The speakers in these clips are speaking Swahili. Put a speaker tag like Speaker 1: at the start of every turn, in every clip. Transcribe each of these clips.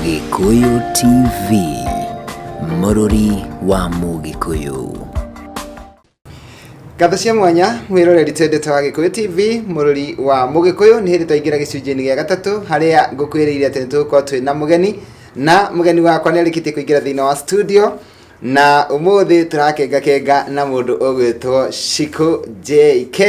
Speaker 1: Gikuyu TV, Mũrũri wa Mũgĩkũyũ.
Speaker 2: Gatho cia mwanya mwiroreri twendete wa Gikuyu TV, Mũrũri wa Mũgĩkũyũ, nĩ hĩndĩ twaingĩra gĩcunjĩ-inĩ gĩa gatatũ harĩa ngũkwĩrĩire atĩ nĩtũgũkorwo twĩna mũgeni, na mũgeni wakwa nĩ arĩkĩtie kũingĩra thĩinĩ wa studio, na ũmũthĩ tũrakenga na mũndũ ũgwĩtwo Ciku JK.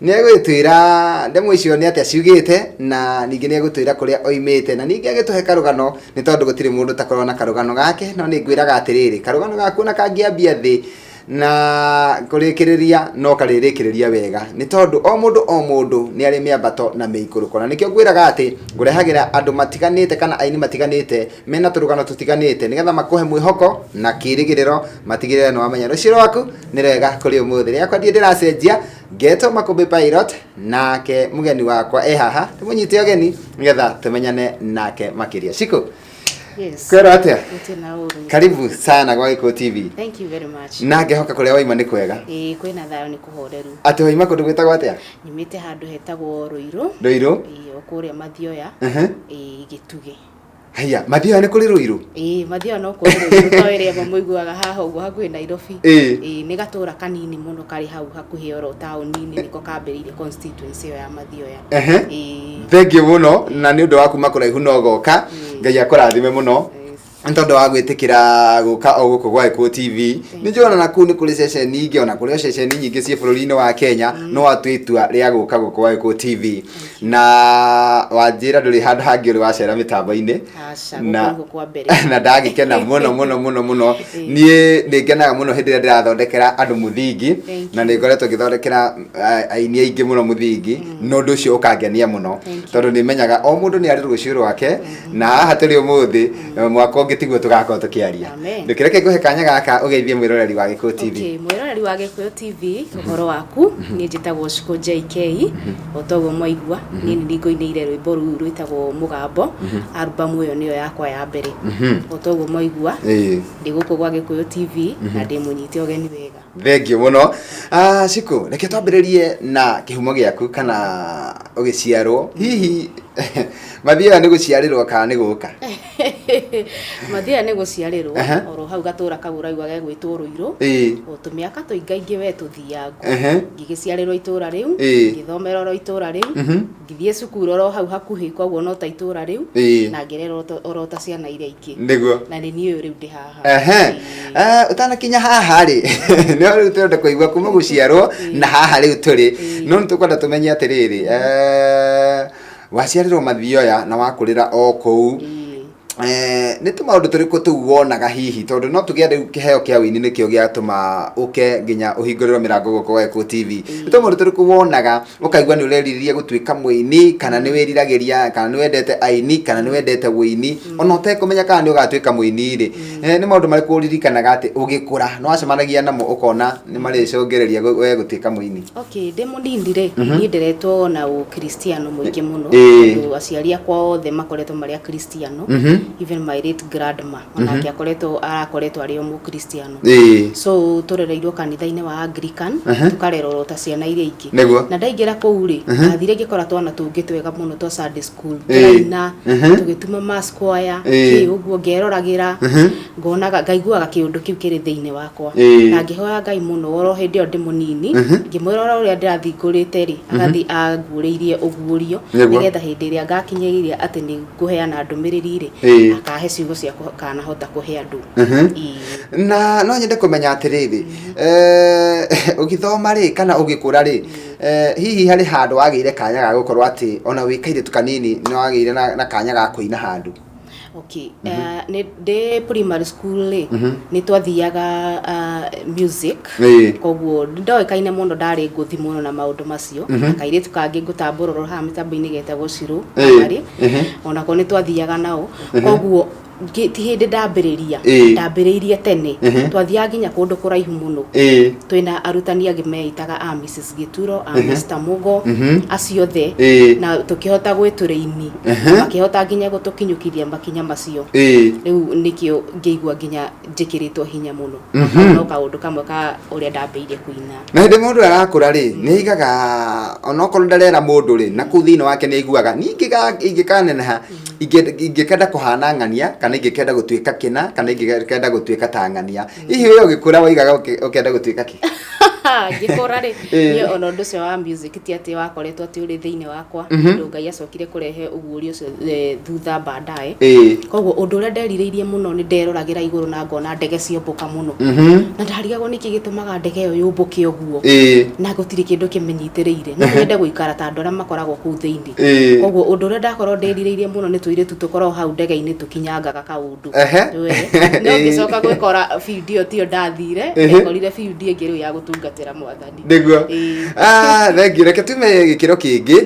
Speaker 2: Nĩ egwĩtwĩra ndemwa icio nĩ atĩa ciugĩte, na ningĩ nĩ egũtwĩra kũrĩa oimĩte, na ningĩ agĩtũhe karũgano nĩ tondũ gũtirĩ mũndũ takorwo na karũgano gake. No nĩ ngwĩraga atĩrĩrĩ, karũgano gaku na kangĩambia thĩ na kũrĩkĩrĩria no karĩrĩkĩrĩria wega, nĩ tondũ o mũndũ nĩ arĩ mĩambato na mĩikũrũko, na nĩkĩo ngwĩraga atĩ ngũrehagĩra andũ matiganĩte kana aini matiganĩte mena tũrũgano tũtiganĩte, nĩgetha makũhe mwĩhoko na kĩrĩgĩrĩro, matigĩrĩre nĩ wamenya rũciũ rwaku nĩ rwega kũrĩ ũmũthĩ. Rĩakwa ndiĩ ndĩracenjia, ngetwo Makũmbĩ Pilot, nake mũgeni wakwa haha, tũmũnyite ũgeni nĩgetha tũmenyane nake makĩria. Ciku,
Speaker 3: yes.
Speaker 2: Kwero atia?
Speaker 3: Nauru.
Speaker 2: Karibu sana kwa Gikuyu TV.
Speaker 3: Thank you very much.
Speaker 2: Na ngehoka kũrĩa waima nĩ kwega.
Speaker 3: Kwĩna thayũ nĩ kũhoreru.
Speaker 2: Atĩ waima kũndũ gwĩtagwo atĩa?
Speaker 3: Nyumĩte handũ hetagwo Rũirũ.
Speaker 2: Rũirũ?
Speaker 3: Kũrĩa Mathioya. Gĩtugĩ.
Speaker 2: Haya, Mathioya nĩ kũrĩ Rũirũ?
Speaker 3: Mathioya no kũrĩ Rũirũ, to ĩrĩa mũiguaga haha ũguo hakuhĩ Nairobi. Nĩ gatũra kanini mũno karĩ hau hakuhĩ oro taũni-inĩ, nĩko kambĩrĩirie constituency ĩyo ya Mathioya.
Speaker 2: Thengiũ mũno, na nĩ ũndũ wa kuma kũraihu no ũgoka. Ngai akũrathime mũno nĩ tondũ wa gwĩtĩkĩra gũka o gũkũ gwa Gikuyu TV. Nĩ njũĩ ona kũu nĩ kũrĩ ceceni nyingĩ, ona kũrĩ ceceni nyingĩ ciĩ bũrũri-inĩ wa Kenya, no watua itua rĩa gũka gũkũ gwa Gikuyu TV, na wanjĩra ndũrĩ handũ hangĩ ũrĩ wacera mĩtambo-inĩ, na ndagĩkena mũno. Niĩ nĩngenaga mũno hĩndĩ ĩrĩa ndĩrathondekera andũ mũthingi, na nĩ ngoretwo ngĩthondekera aini aingĩ mũno mũthingi, na ũndũ ũcio ũkangenia mũno, tondũ nĩmenyaga o mũndũ nĩ arĩ rũciũ rwake, na haha tũrĩ ũmũthĩ mwaka ũngĩ tiguo tũgakorwo tũkĩaria. Ndũkĩreke ngũhe kanya gaka ũgeithie mwĩroreri wa Gikuyu TV.
Speaker 3: Mwĩroreri wa Gikuyu TV, ũhoro waku, niĩ njĩtagwo Ciku JK, o toguo mwaigua, niĩ nĩ ngũinĩire rwĩmbo rũu rwĩtagwo Mũgambo, albamu ĩyo nĩyo yakwa ya mbere. O toguo mwaigua, ndĩ gũkũ gwa Gikuyu TV na ndĩ mũnyite ũgeni wega.
Speaker 2: Thengiũ mũno. Ciku, reke twambĩrĩrie na kĩhumo gĩaku kana ũgĩciarwo. Hihi Mathioya nĩ gũciarĩrwo kana nĩ gũka?
Speaker 3: Mathioya nĩ gũciarĩrwo, oro hau gatũra kau ũraigua gegwĩtwo Rũirũ. O tũmĩaka tũingaingĩ we tũthiangu, ngĩgĩciarĩrwo itũra rĩu, ngĩthomera oro itũra rĩu, ngĩthiĩ cukuru oro hau hakuhĩ, koguo no ta itũra rĩu, na ngĩrerwo oro ta ciana iria ingĩ. Nĩguo. Na nĩ niĩ ũyũ rĩu ndĩ haha.
Speaker 2: Ũtanakinya haha rĩ, nĩho rĩu tũrenda kũigua kuma gũciarwo na haha rĩu tũrĩ, no nĩ tũkwenda tũmenye atĩrĩrĩ, waciarĩrwo Mathioya na wakũrĩra o kũu, nĩ tũmaũndũ tũrĩkũ tũu wonaga hihi, tondũ no tũgĩa rĩu kĩheo kĩa wĩini nĩkĩo gĩatũma ũke nginya ũhingũrĩrwo mĩrango gũkũ gwa Gikuyu TV. Nĩ tũmaũndũ tũrĩkũ wonaga ũkaigua nĩ ũrerirĩria gũtuĩka mũini, kana nĩ wĩriragĩria, kana nĩ wendete aini, kana nĩ wendete wĩini, ona ũtekũmenya kana nĩ ũgatuĩka mũini rĩ? Nĩ maũndũ marĩkũ ũririkanaga atĩ ũgĩkũra nĩ wacemanagia namo ũkona nĩ marĩcũngĩrĩria we gũtuĩka mũini?
Speaker 3: Ndĩ mũnini rĩ, niĩ ndĩretwo na ũkristiano mũingĩ mũno, tondũ aciari akwa othe makoretwo marĩ akristiano. Even my late grandma onake arakoretwo arĩ o mũkristiano. So tũrereirwo kanitha-inĩ wa Anglican, tũkarerwo ta ciana iria ingĩ. Na ndaingĩra kũu rĩ, ndathire ngĩkora twana tũngĩ twega mũno twa Sunday school, tũraina, tũgĩtuma mass choir, ũguo ngeroragĩra, ngonaga ngaiguaga kĩũndũ kĩu kĩrĩ thĩinĩ wakwa, na ngĩhoya Ngai mũno oro hĩndĩ ĩyo ndĩ mũnini, ngĩmwĩra ũrĩa ndĩrathingũrĩte rĩ, agathiĩ anguũrĩirie ũguũrio, nĩgetha hĩndĩ ĩrĩa ngakinyĩrĩire atĩ nĩ ngũheana ndũmĩrĩri rĩ, akahe ciugo cia kanahota kũhe andũ.
Speaker 2: Na no nyende kũmenya atĩrĩrĩ, ũgĩthoma rĩ kana ũgĩkũra rĩ, hihi harĩ handũ wagĩire kanya ga gũkorwo atĩ ona wĩ kairĩtu kanini nĩ wagĩire na kanya ga kũina handũ?
Speaker 3: Ndĩ primary school rĩ, nĩ twathiaga music, koguo ndoĩkaine mũno, ndarĩ ngũthi mũno na maũndũ macio. Kairĩtu kangĩ ngũtambũrũrwo haha mĩtambo-inĩ getagwo Shirũ, onako nĩ twathiaga nao, koguo ti hindi ndambĩrĩirie tene twathiaga nginya kũndũ kũraihu mũno twĩna arutani angĩ meitaga Mrs Gituro Mr Mugo acio othe na tũkĩhota gwĩtũrĩini makĩhota nginya gũtũkinyũkithia makinya macio rĩu nĩkĩo ngĩigua nginya njĩkĩrĩtwo hinya mũno no kaũndũ kamwe ka ũrĩa ndambĩirie kuina
Speaker 2: na hĩndĩ mũndũ arakũra rĩ nĩigaga onokorwo ndarera mũndũ rĩ na kũu thĩinĩ wake nĩaiguaga ingĩkaneneha ingĩkenda kũhana ng'ania kana ingĩkenda gũtuĩka kĩna kana ingĩkenda gũtuĩka ta ng'ania hihi wewe ũgĩkũra waigaga ũkenda gũtuĩka kĩ
Speaker 3: ngĩkũra rĩ niĩ ona ũndũ ũcio wa music ti atĩ wakoretwo atĩ ũrĩ thĩinĩ wakwa ũndũ Ngai acokire kũrehe ũguũrio ũcio thutha baadaye koguo ũndũ ũrĩa nderirĩirie mũno nĩ nderoragĩra igũrũ na ngona ndege ciũmbũka mũno na ndarigagwo nĩkĩ gĩtũmaga ndege ĩyo yũmbũke ũguo na gũtirĩ kĩndũ kĩmenyitĩrĩire no nyende gũikara ta andũ arĩa makoragwo kũu thĩinĩ koguo ũndũ ũrĩa ndakorwo nderirĩirie mũno nĩ tũirĩtu tũkorwo hau ndege-inĩ tũkinyangaga kaũndũ no ngĩcoka gwĩkora video tiyo ndathire ngekorire video ĩngĩ rĩu ya gũtungatĩra Mwathani
Speaker 2: nĩguo thengiũ reke tume gĩkĩro kĩngĩ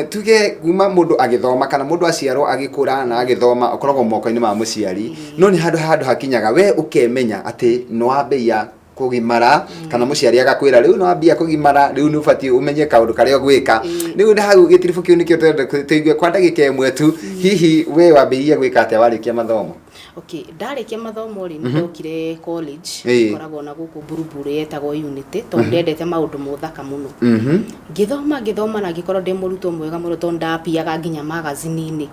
Speaker 2: tuge kuma mũndũ agĩthoma kana mũndũ aciarwo agĩkũra na agĩthoma ũkoragwo moko-inĩ ma mũciari no nĩ handũ hakinyaga we ũkemenya atĩ nĩwambĩia kũgimara kana mũciari agakwĩra rĩu nĩwambia kũgimara rĩu nĩ ũbatiĩ ũmenye kaũndũ karĩa ũgwĩka rĩu nĩ hau gĩtiribũ kĩu nĩkĩo tũigue kwa ndagĩka ĩmwe tu hihi we wambĩrĩirie gwĩka atĩa warĩkia mathomo
Speaker 3: ndarĩkia mathomo rĩ nĩndokire college koragwo na gũkũ Buruburu yetagwo Unity tondũ ndendete maũndũ mũthaka mũno ngĩthoma na ngĩkorwo ndĩ mũrutwo mwega mũno tondũ ndapiaga nginya magazine-inĩ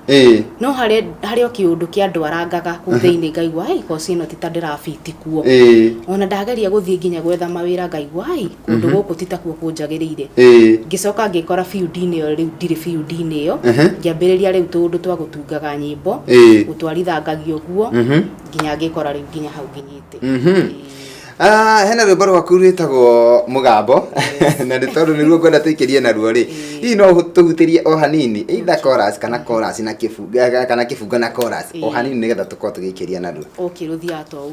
Speaker 3: no harĩ o kĩũndũ kĩa andũ arangaga kũu thĩinĩ ngaigua kosi ĩno ti ta ndĩrabiti kuo ona ndageria gũthiĩ nginya gwetha mawĩra ngaigua kũndũ gũkũ ti takuo kũnjagĩrĩire ngĩcoka ngĩkora field-inĩ ĩyo rĩu ndirĩ field-inĩ ĩyo ngĩambĩrĩria rĩu tũndũ twa gũtungaga nyĩmbo gũtwarithangagia ũguo nginya ngĩkora rĩu nginya hau nginyĩte
Speaker 2: hena rwĩmbo rwaku rwĩtagwo Mũgambo na nĩ tondũ nĩruo ngwenda tũikĩrie naruo rĩ hihi no tũhutĩrie o hanini either chorus kana chorus na kĩbungo na chorus o hanini nĩgetha tũkorwo tũgĩikĩria naruo
Speaker 3: rũthiaga to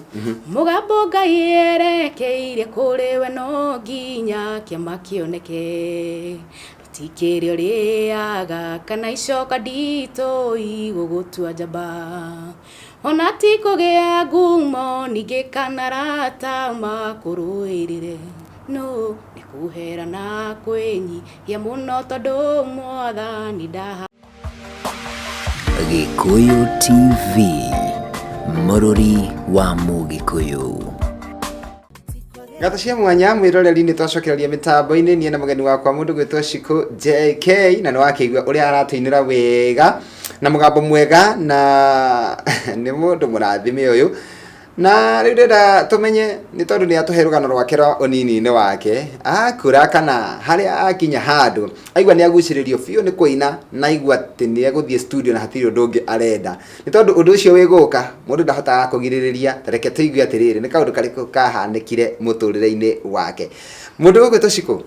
Speaker 3: mũgambo Ngai erekeire kũrĩ we no nginya kĩama kĩoneke tikĩrĩo rĩaga kana icoka nditũ igũgũtua njamba ona ti kũgĩa ngumo ningĩ kana rata makũrũĩrĩre no nĩ kũherana kwĩnyihia mũno tondũ Mwathani ndaha
Speaker 1: Gĩkũyũ TV mũrũri wa Mũgĩkũyũ
Speaker 2: Ngata cia mwanya mwĩroreri-inĩ twacokereria mĩtambo-inĩ niĩ na mũgeni wakwa mũndũ gwĩtwo Shiko JK na nĩ wakĩigua ũrĩa aratũinĩra wega na mũgambo mwega na nĩ mũndũ mũrathime ũyũ na rĩu ndĩrenda tũmenye nĩ tondũ nĩ atũhe rũgano rwake rwa ũnini-inĩ wake akũra kana harĩa akinya handũ aigua nĩ agucĩrĩrio biũ nĩ kũina na aigua atĩ nĩ egũthiĩ studio na hatirĩ ũndũ ũngĩ arenda nĩ tondũ ũndũ ũcio wĩgũka mũndũ ndahotaga kũgirĩrĩria tareke tũigue atĩrĩrĩ nĩ kaũndũ karĩkũ kahanĩkire mũtũrĩre-inĩ wake mũndũ gwĩtwo Shiko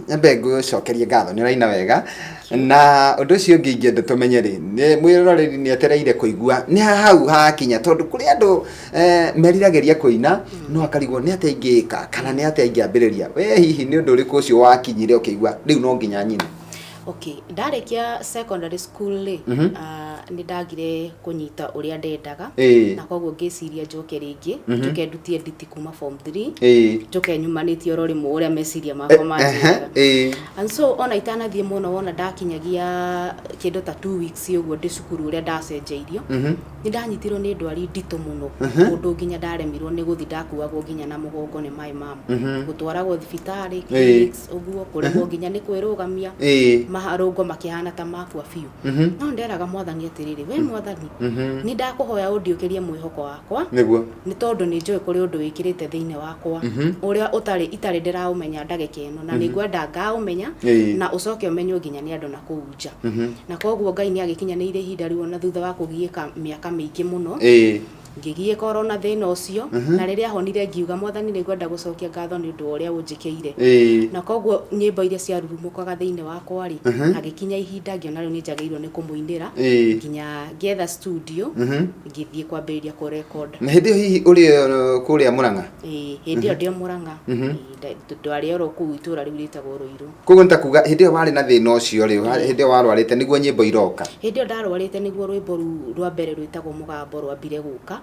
Speaker 2: nyambe ngũcokerie ngatho nĩ ũraina wega na ũndũ ũcio ũngĩ ingĩenda tũmenye rĩ mwĩroreri nĩ etereire kũigua nĩ hau hakinya tondũ kũrĩ andũ meriragĩria kũina no akarigwo nĩ atĩa ingĩka kana nĩ atĩa ingĩambĩrĩria we hihi nĩ ũndũ ũrĩkũ ũcio wakinyire ũkĩigua rĩu no nginya nyine
Speaker 3: ndarĩkia secondary school rĩ nĩ ndagire kũnyita ũrĩa ndendaga na koguo ngĩciria njoke rĩngĩ njoke ndutie nditi kuma form 3 njoke nyumanĩtie oro rĩmwe ũrĩa meciria makwa manjĩraga and so ona itanathiĩ mũno wona ndakinyagia kĩndũ ta 2 weeks ũguo ndĩ cukuru ũrĩa ndacenjeirio nĩ ndanyitirwo nĩ ndwari nditũ mũno ũndũ nginya ndaremirwo nĩ gũthiĩ ndakuagwo nginya na mũgongo nĩ my mom gũtwaragwo thibitarĩ clinics ũguo kũrĩhwo nginya nĩ kwĩrũgamia maharũngo makĩhana ta makua biũ no nderaga Mwathani atĩrĩrĩ we Mwathani nĩ ndakũhoya ũndiũkĩrie mwĩhoko wakwa nĩ tondũ nĩ njũĩ kũrĩ ũndũ wĩkĩrĩte thĩinĩ wakwa ũrĩa itarĩ ndĩraũmenya ndagĩka ĩno na nĩ ngwenda ngaũmenya na ũcoke ũmenywo nginya nĩ andũ na kũu nja na koguo Ngai nĩ agĩkinyanĩire ihinda rĩu na thutha wa kũgiĩka mĩaka mĩingĩ mũno ngigie corona thina ucio na riria honire ngiuga mwathani ni ngwenda gucokia ngatho ni undu uria unjikeire na koguo nyimbo iria cia rurumukaga thiini wakwa ri agikinya ihinda ngiona riu ni njagirwo ni kumuinira nginya ngetha studio ngithie kwambiriria ku record
Speaker 2: na hindi hihi uri kuria Murang'a
Speaker 3: hindi ndio Murang'a ndwari oro ku itura riu ritagwo Ruiru
Speaker 2: koguo ntakuga hindi wari na thina ucio ri hindi warwarite niguo nyimbo iroka
Speaker 3: hindi ndarwarite niguo rwimbo rwa mbere rwitagwo mugambo rwambire guka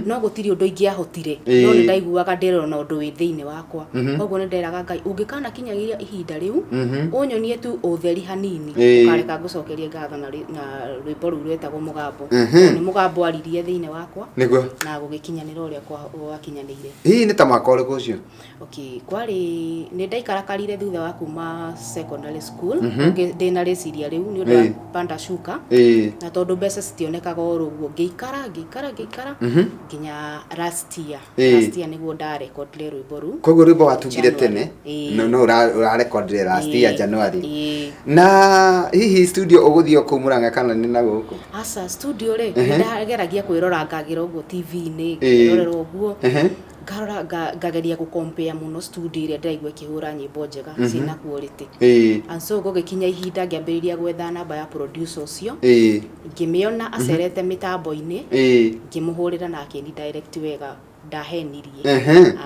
Speaker 3: no gutiri undu ingiahotire no ni ndaiguaga ndirona undu wi thiini wakwa koguo ni nderaga Ngai ungikana kinyagiria ihinda riu unyonie tu utheri hanini ukareka ngucokerie ngatho na rwimbo ruu rwitagwo mugambo ni mugambo aririe thiini wakwa
Speaker 2: niguo na
Speaker 3: gugikinyanira uria kwakinyanire
Speaker 2: hii ni ta mwaka uriku ucio
Speaker 3: kwari ni ndaikarakarire thutha wa kuma secondary school ndina reciria riu ni undu wa panda shuka na tondu mbeca citionekaga oruguo ngiikara nginya last year niguo nda record le rwimbo ruu
Speaker 2: koguo rwimbo watungire tene no ura record le last year January na hihi studio uguthio ku Murang'a kana ni na guku
Speaker 3: asa studio le ndageragia kwirora ngagira uguo TV ni kwirora uguo ngarora ngageria gu compare muno studio iria ndaigua kihura nyimbo njega cina quality and so gogikinya ihinda ngiambiriria gwetha namba ya producer ucio ngimiona acerete mitambo-ini ngimuhurira na akini direct wega ndahenirie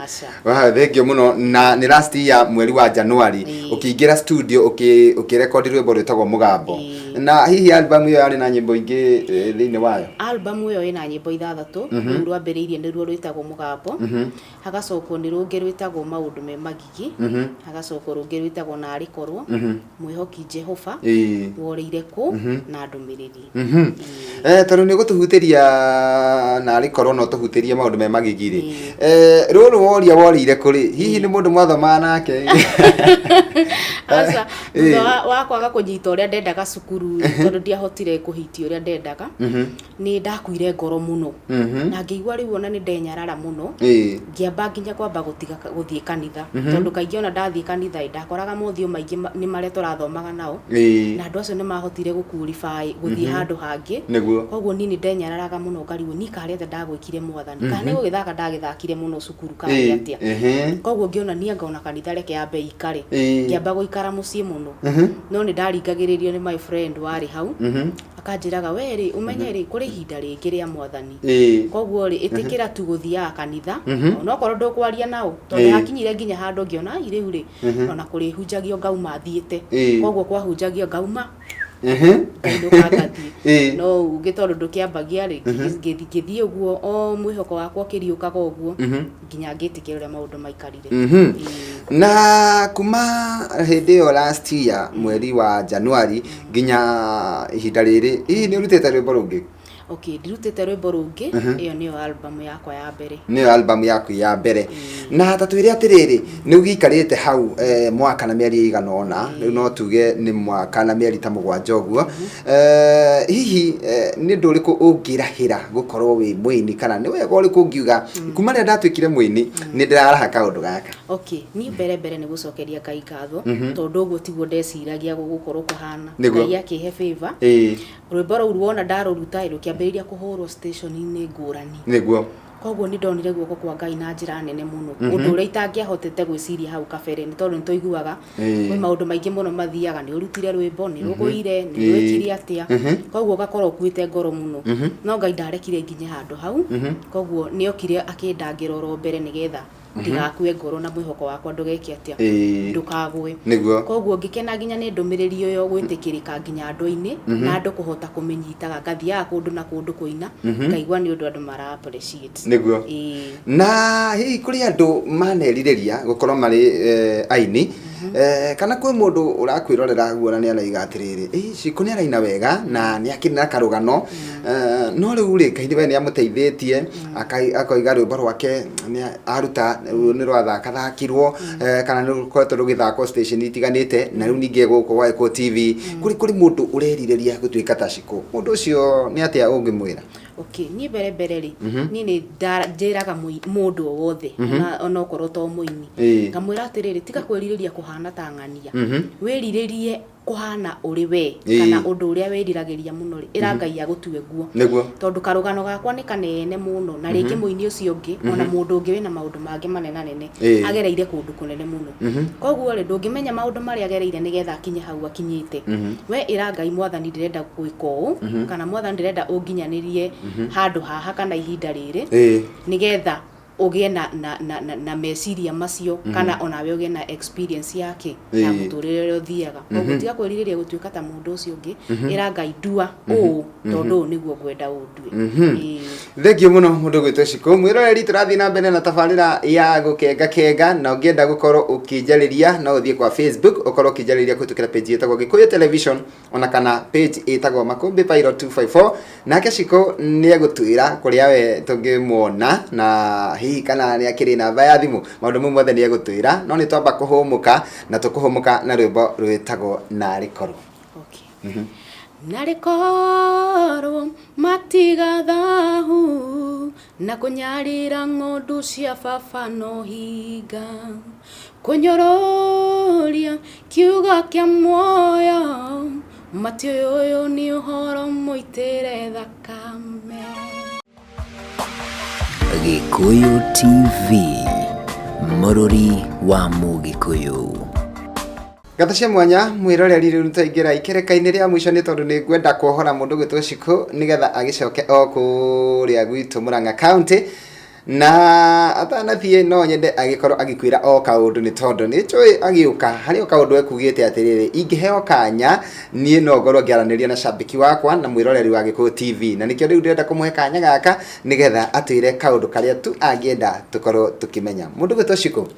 Speaker 2: aca thengio muno na ni last year mweri wa January ukiingira studio ukirecord rwimbo rwitagwo mugambo na hihi album iyo yari na nyimbo ingi thiini wayo
Speaker 3: album iyo ina nyimbo 6 rwambiriirie niruo rwitagwo mugambo hagacokwo ni rungi rwitagwo maundu me magigi hagacokwo rungi rwitagwo na arikorwo mwihoki Jehova woreire ku na ndumiriri
Speaker 2: tondu ni gutuhutiria na arikorwo no tuhutirie maundu me magigi ruru worire kuri hihi ni mundu mwathoma nake
Speaker 3: asa wakwaga kunyita uria ndendaga cukuru tondu ndiahotire kuhitia uria ndendaga ni ndakuire ngoro muno na ngĩigua riu ona ni ndenyarara muno ngiamba nginya kwamba guthie kanitha tondu kaingĩ ona ndathie kanitha ndakoraga mothio maingi ni maria turathomaga nao na andu acio ni mahotire gukurify guthie handu hangi koguo nini ndenyararaga muno ngariu ni karete ndagwikire mwathani kana ni gugithaka ndagithakire muno cukuru kari atia koguo ngiona ni ngona kanitha reke ambe ikare ngiamba guikara mucii muno no ni ndaringagiririo ni my friend wari hau akanjiraga weri umenye ri kuri ihinda ringi ria mwathani koguo ri itikira tu guthia kanitha no korwo ndukwaria nao tondu hakinyire nginya handu ngiona iriu ri ona kuri hunjagio ngauma thiete koguo kwa hunjagio ngauma no ugitondu ndukiambagia ri ngithie uguo o mwihoko wakwa kiriukaga uguo nginya ngitikira uria maundu maikarire
Speaker 2: na kuma hindi yo last year mweri wa January nginya ihinda riri hii ni urutete rwimbo rungi
Speaker 3: ndirutete rwimbo rungi iyo niyo album yakwa ya mbere
Speaker 2: niyo album yaku ya mbere na tatwire atiriri ni ugikarite hau mwaka na mieri igana ona riu no tuge ni mwaka na mieri ta 7 uguo hihi ni nduriku ungirahira gukorwo wi muini kana ni wega uriku ungiuga kuma ria ndatwikire muini ni ndiraraha kaundu gaka
Speaker 3: ni mbere ni gucokeria Ngai ngatho tondu uguo tiguo ndeciragia gugukorwo kuhana Ngai akihe favor rwimbo ruu ruona ndaruruta rukiambiriria kuhurwo station-ini ngurani
Speaker 2: niguo
Speaker 3: koguo ni ndonire guoko kwa Ngai na njira nene muno undu uria itangiahotete gwiciria hau kabere ni tondu nituiguaga kwi maundu maingi muno mathiaga ni urutire rwimbo ni ruguire ni wekire atia koguo gakorwo kuite ngoro muno no Ngai ndarekire nginya handu hau koguo ni okire akindangira ro mbere nigetha ndigakue ngoro na mwihoko wakwa ndugeke atia ndukagwe koguo ngikena nginya ni ndumiriri yo gwitikirika nginya andu-ini na andu kuhota kumenyitaga ngathia kundu na kundu kuina ngaigua ni undu andu mara appreciate
Speaker 2: niguo na hihi kuri andu manerireria gukorwo mari aini kana kwi mundu urakwirorera guo na ni araiga atiriri ciko ni araina wega na ni akina karugano no riu ri kaindi we ni amuteithĩtie akoiga rwimbo rwake ni aruta ni rwathakathakirwo kana ni rukoretwo rugithakwo station itiganite na riu ningi guko wa Eko TV kuri mundu urerireria gutuika ta ciko mundu ucio ni atia ungimwira
Speaker 3: ni mbere ri ni njiraga mundu wothe ona okorwo to muini ngamwira atiriri tiga kwiririria kuhana ta ng'ania wiriririe kuhana uri we kana undu uria wiriragiria muno ri irangai agutue guo tondu karugano gakwa ni kanene muno na ringi muini ucio ungi ona mundu ungi wina maundu mangi manena nene agereire kundu kunene muno koguo ri ndungimenya maundu mari agereire nigetha akinye hau akinyite we irangai mwathani ndirenda gwika uu kana mwathani ndirenda unginyanirie handu haha kana ihinda riri nigetha ugie na meciria macio kana onawe ugie na experience yake ya muturire uthiaga koguo tiga kwiriria gutuika ta mundu ucio ungi irangai ndua tondu niguo gwenda undue
Speaker 2: thengio muno mundu gwitwo Shiko mwiroreri turathi na mbere na tabarira ya gukenga na ungienda gukorwo ukinjariria no uthie kwa Facebook ukorwo ukinjariria kutukira page yetagwo Gikuyu Television ona kana page yetagwo Makumbi Pilot 254 nake Shiko ni agutwira kuria we tungimwona na hihi kana ni akiri namba ya thimu maundu mothe ni agutwira no ni twamba kuhumuka na tukuhumuka na rwimbo rwitagwo Narĩ Korwo.
Speaker 3: Okay. Narĩ korwo matigathahu na kunyarira ng'ondu cia baba no hinga kunyororia kiuga kia muoyo mati uyu ni uhoro muitire thakame.
Speaker 1: Gikuyu TV, Mũrũri wa Mũgĩkũyũ.
Speaker 2: Gata cia mwanya mwiroreri riu ntaingira ikereka-ini ria mwisho ni tondu ni gwenda kuohora mundu gwitwo Shiko nigetha agicoke o kuria gwitu Murang'a County na atanathie no nyende agikorwo agikwira o kaundu ni tondu ni chui agiuka hari o kaundu ekugite atiriri ingiheo kanya nie no ngorwo ngiaraniria na shabiki wakwa na mwiroreri wa Gikuyu TV na nikio riu ndirenda kumuhe kanya gaka nigetha atwire kaundu karia tu agienda tukorwo tukimenya mundu gwitwo Shiko.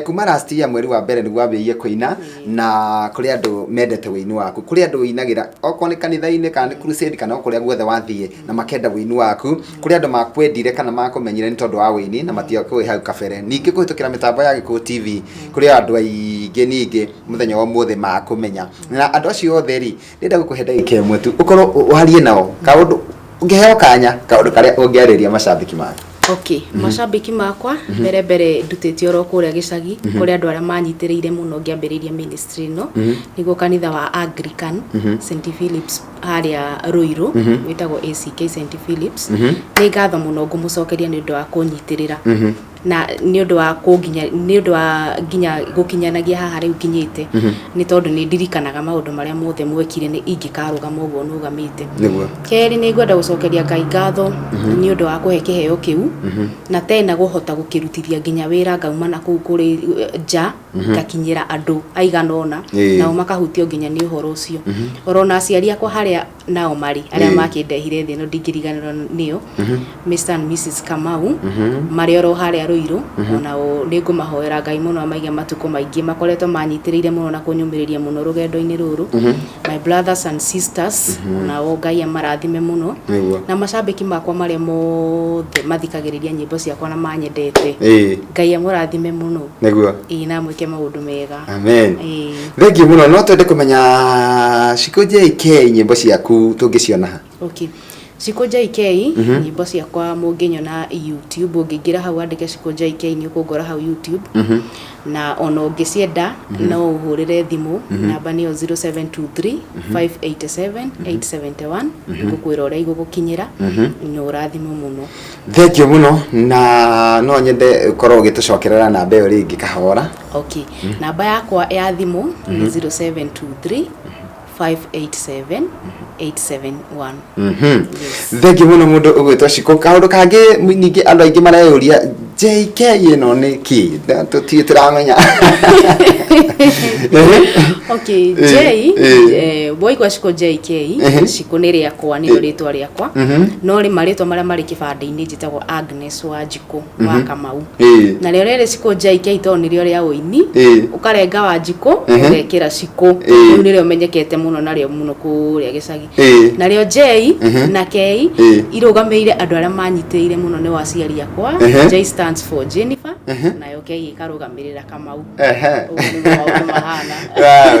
Speaker 2: Kuma last year mweri wa mbere ni gwambirie kuina na kuri andu mendete wini waku kuri andu winagira oko ni kanitha-ini kana crusade kana okuria guothe wathie na makenda wini waku kuri andu makwendire kana makumenyire ni tondu wa wini na matio kwi hau kabere ningi kuhitukira mitambo ya Gikuyu TV kuri andu aingi ningi muthenya wa mothe makumenya na andu acio othe ri ndenda gukuhe ndagika imwe tu ukorwo uharie nao kaundu ungiheo kanya kaundu karia ungiariria mashabiki maku.
Speaker 3: Okay, mashabiki makwa mbere ndutete oro kuria gicagi kuri andu aria manyitiriire muno ngiambiriria ministry no niguo kanitha wa Anglican St Philips haria Ruiru witagwo ACK St Philips ni ngatho muno ngumucokeria ni ndu wa kunyitirira na ni undu wa nginya gukinyanagia haha riu kinyite ni tondu ni ndirikanaga maundu maria mothe mwekire ni ingikarugama uguo nugamite keri ni ngwenda gucokeria Ngai ngatho ni undu wa kuhe kiheo kiu na tena guhota gukirutithia nginya wira ngauma na kuu kuri ja ngakinyira andu aiganona nao makahutio nginya ni uhoro ucio orona aciari akwa haria nao mari aria makindehire thi no ndingiriganirwo nio Mr and Mrs Kamau mari oro haria Ruiru onao ni ngumahoera Ngai muno amaige matuko maingi makoretwo manyitiriire muno na kunyumiriria muno rugendo-ini ruru my brothers and sisters onao Ngai amarathime muno na mashabiki makwa maria mothe mathikagiriria nyimbo ciakwa na manyendete Ngai amurathime muno
Speaker 2: niguo
Speaker 3: na mwike maundu mega
Speaker 2: amen thengi muno no twende kumenya Shiko JK nyimbo ciaku tungiciona ha.
Speaker 3: Okay, Shiko JK nyimbo ciakwa munginyona YouTube ungingira hau andike Shiko JK ni ukungora hau YouTube na ono ungicienda no uhurire thimu namba ni 0723 587 871 ngukwira uria igugukinyira ni urathimu muno
Speaker 2: thank you muno na no nyende ukorwo ugitucokerera namba iyo ringi kahora.
Speaker 3: Okay, namba yakwa ya thimu ni 0723 587 871
Speaker 2: thank you muno mundu ugwitwo Shiko kaundu kangi ningi andu aingi marayuria JK ino ni ki tutiramenya.
Speaker 3: Okay, J boy kwa Shiko JK Shiko ni riakwa ni ritwa riakwa no ri maritwa maria mari kibande-ini njitagwo Agnes Wanjiku wa Kamau na rio riri Shiko JK to ni rio ria uini ukarenga Wanjiku ugekira Shiko ni rio menyekete muno na rio muno kuria gicagi na rio J na K irugameire andu aria manyitiriire muno ni waciari akwa J stands for Jennifer na yo K ikarugamirira Kamau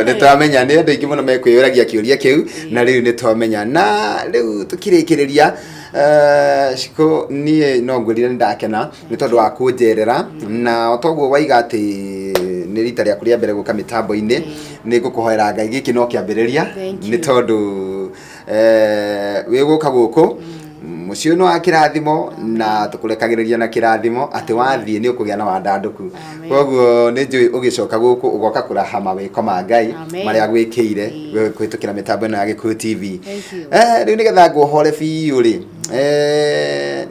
Speaker 2: ni twamenya ni andu aingi muno mekwiyuragia kiuria kiu na riu ni twamenya na riu tukirikiriria Shiko nie no ngwirire ndakena ni tondu wa kunjerera na otoguo waiga ati nĩ rita rĩaku rĩa mbere gũka mĩtambo-inĩ nĩ ngũkũhoera Ngai gĩkĩ no kĩambĩrĩria nĩ tondũ wĩ gũka gũkũ muciĩ no wa kĩrathimo na tũkũrekagĩrĩria na kĩrathimo atĩ wathiĩ nĩ ũkũgĩa na wandandũku koguo nĩ njũĩ ũgĩcoka gũkũ ũgoka kũraha mawĩko ma Ngai marĩa gwĩkĩire kũhĩtũkĩra mĩtambo ĩno ya Gĩkũyũ TV. Rĩu nĩgetha ngũhore biũ rĩ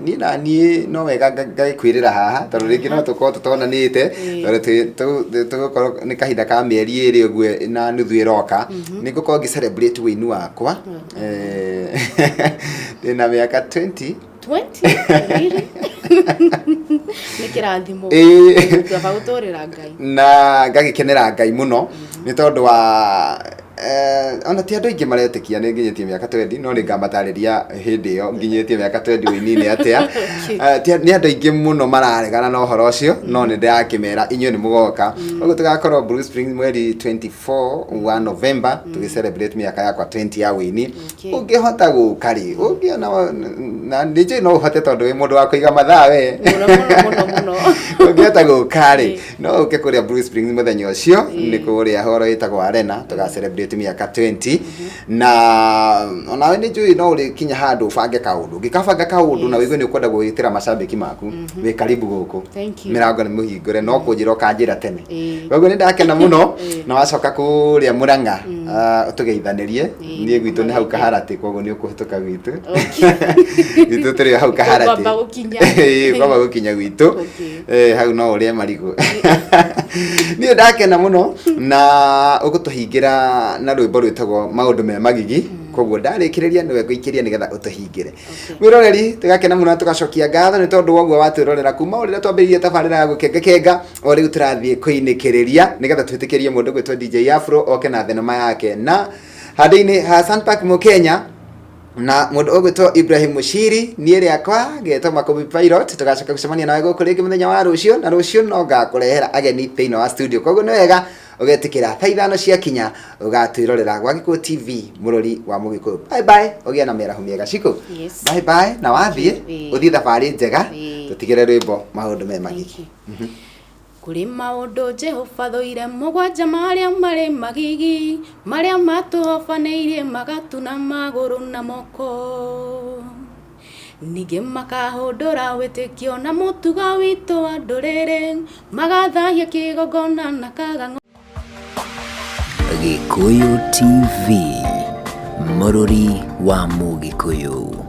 Speaker 2: niĩ na niĩ no wega ngagĩkwĩrĩra haha tondũ rĩngĩ no tũkorwo tũtonanĩte tondũ tũgũkorwo nĩ kahinda ka mĩeri ĩrĩ ũguo na nuthu ĩroka nĩ ngũkorwo ngĩ celebrate wĩini wakwa ndĩna mĩaka 20
Speaker 3: nĩ kĩrathimo twaba gũtũrĩra Ngai
Speaker 2: na ngagĩkenera Ngai mũno nĩ tondũ wa ona ti andũ aingĩ maretĩkia nĩ nginyĩtie mĩaka 20 no nĩ ngamatarĩria hĩndĩ ĩyo nginyĩtie mĩaka 20 wĩini-inĩ atĩa nĩ andũ aingĩ mũno mararegana na ũhoro ũcio no nĩ ndĩrakĩmera inyuĩ nĩ mũgoka ũguo tũgakorwo Blue Springs mweri 24 wa November tũgĩ-celebrate mĩaka yakwa 20 ya wĩini ũngĩhota gũka rĩ ũngĩona na nĩ njũĩ no ũhote tondũ wĩ mũndũ wa kũiga mathaa we
Speaker 3: mũno
Speaker 2: ũngĩhota gũka rĩ no ũke kũrĩa Blue Springs mũthenya ũcio nĩ kũrĩa horo ĩtagwo Arena tũga-celebrate mĩaka 20 na onawe nĩ njũĩ no ũrĩkinya handũ ũbange kaũndũ ũngĩkabanga kaũndũ na wĩigue nĩ ũkwenda gwĩtĩra macambĩki maku wĩ karibu gũkũ mĩrango nĩ mũhingũre no kũnjĩra ũkanjĩra tene koguo nĩ ndakena mũno na wacoka kũrĩa Mũrang'a ũtũgeithanĩrie niĩ gwitũ nĩ hau Kaharatĩ koguo nĩ ũkũhĩtũka gwitũ gwitũ tũrĩ hau Kaharatĩ kwamba gũkinya gwitũ hau no ũrĩe marigũ niĩ ndakena mũno na ũgũtũhingĩra na rwĩmbo rwĩtagwo maũndũ me magigi koguo ndarĩkĩrĩria nĩwe ngũikĩria nĩgetha ũtũhingĩre mwĩroreri tũgakena mũno na tũgacokia ngatho nĩ tondũ woguo watwĩrorera kuma rĩrĩa twambĩrĩirie tabarĩra ya gũkengakenga o rĩu tũrathiĩ kwĩinĩkĩrĩria nĩgetha twĩtĩkĩrie mũndũ gwĩtwo DJ Afro oke na thenema yake na handũ-inĩ ha Sandpark Mũkenya na mũndũ ũgwĩtwo Ibrahim Mushiri niĩ rĩakwa ngetwo Makobi Pilot tũgacoka gũcemania nawe gũkũ rĩngĩ mũthenya wa rũciũ na rũciũ no ngakũrehera ageni thĩinĩ wa studio koguo nĩ wega ũgetĩkĩra thaa ithano ciakinya ũgatwĩrorera gwa Gĩkũyũ TV mũrori wa Mũgĩkũyũ. Bye bye ũgĩe na mĩaraho mĩega Cikũ. Bye bye na wathiĩ ũthiĩ thabarĩ njega tũtigĩre rwĩmbo maũndũ me magigi.
Speaker 3: Kũrĩ maũndũ Jehova thũire mũgwanja marĩa marĩ magigi marĩa matũhobanĩirie magatuna magũrũ na moko ningĩ makahũndũra wĩtĩkio na mũtugo witũ wa ndũrĩrĩ magathahia kĩgongona na kagang'o.
Speaker 1: Gĩkũyũ TV mũrori wa Mũgĩkũyũ.